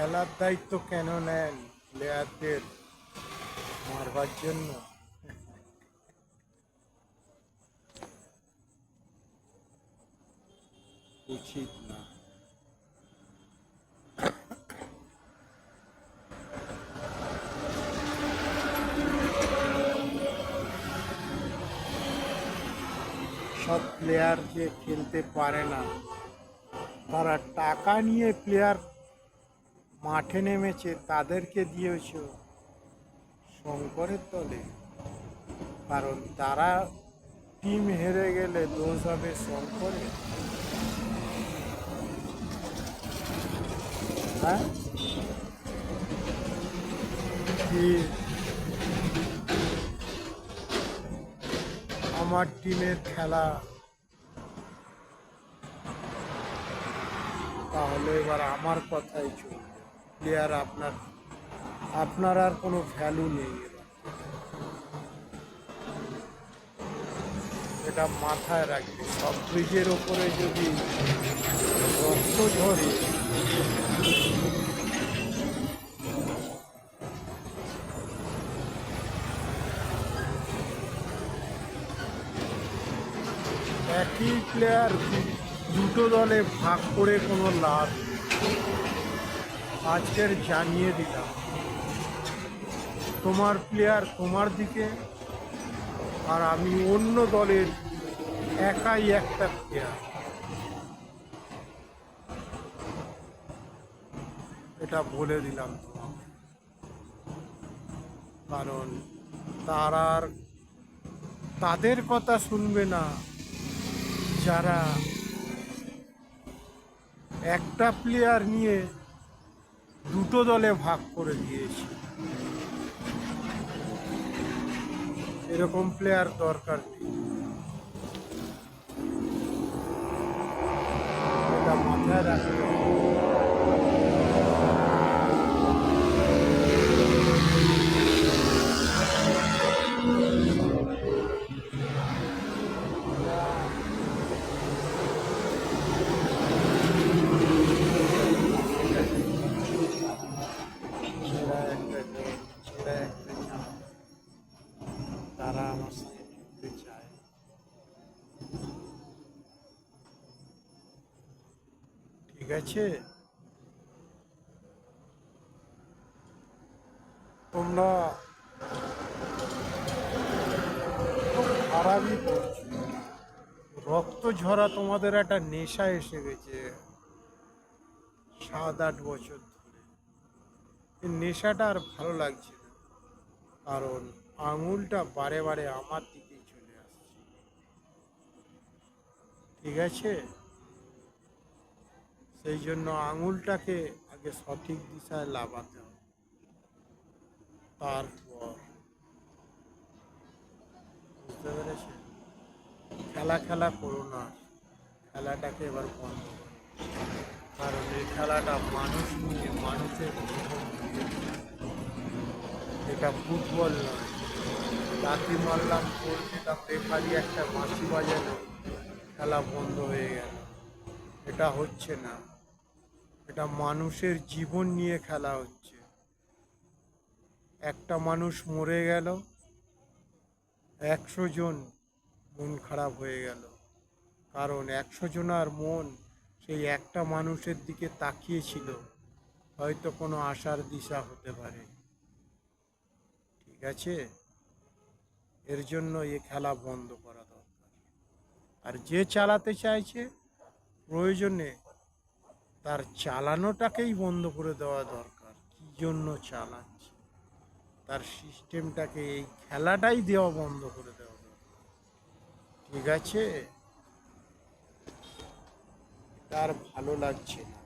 খেলার দায়িত্ব কেন নেন প্লেয়ারদের মারবার জন্য? উচিত না। সব প্লেয়ার যে খেলতে পারে না, তারা টাকা নিয়ে প্লেয়ার মাঠে নেমেছে, তাদেরকে দিয়েছ শঙ্করের দলে। কারণ তারা টিম হেরে গেলে দোষ হবে শঙ্করের। হ্যাঁ, কি আমার টিমের খেলা, তাহলে এবার আমার কথাই চলবে। প্লেয়ার আপনার আর কোনো ভ্যালু নেই এবার। এটা মাথায় রাখবে। সব ব্রিজের ওপরে যদি রক্ত ঝরে, একই প্লেয়ার দুটো দলে ভাগ করে কোনো লাভ নেই। আজকের জানিয়ে দিলাম, তোমার প্লেয়ার তোমার দিকে, আর আমি অন্য দলের একাই একটা প্লেয়ার। এটা বলে দিলাম তোমাকে। কারণ তাদের কথা শুনবে না যারা একটা প্লেয়ার নিয়ে দুটো দলে ভাগ করে দিয়েছে। এরকম প্লেয়ার দরকার নেই। এটা মাথায় রাখতে হবে। ছেঁড়া একটা দল, ছেঁড়া একটা চাল, তারা আমার সাথে খেলতে চায়। ঠিক আছে, তোমরা খুব খারাপই করছো। রক্ত ঝরা তোমাদের একটা নেশা এসে গেছে 7-8 বছর ধরে। এই নেশাটা আর ভালো লাগছে না। কারণ আঙুলটা বারে বারে আমার দিকেই চলে আসছে। ঠিক আছে, সেই জন্য আঙুলটাকে আগে সঠিক দিশায় লাগাতে হবে, তারপর। বুঝতে পেরেছে? খেলা খেলা করো না, খেলাটাকে এবার বন্ধ করো। কারণ এই খেলাটা মানুষ নিয়ে, মানুষের জীবন নিয়ে। এটা ফুটবল নয়। লাথি মারলাম, গোল দিলাম, রেফারি একটা বাঁশি বাজালো, খেলা বন্ধ হয়ে গেল। এটা হচ্ছে না। এটা মানুষের জীবন নিয়ে খেলা হচ্ছে। একটা মানুষ মরে গেল, 100 জন মন খারাপ হয়ে গেল। কারণ 100 জনার মন সেই একটা মানুষের দিকে তাকিয়েছিল, হয়তো কোনো আশার দিশা হতে পারে। ঠিক আছে, এর জন্য এ খেলা বন্ধ করা দরকার। আর যে চালাতে চাইছে, প্রয়োজনে তার চালানোটাকেই বন্ধ করে দেওয়া দরকার। কী জন্য চালাচ্ছে, তার সিস্টেমটাকে, এই খেলাটাই দেওয়া বন্ধ করে দেওয়া দরকার। ঠিক আছে, তার ভালো লাগছে না।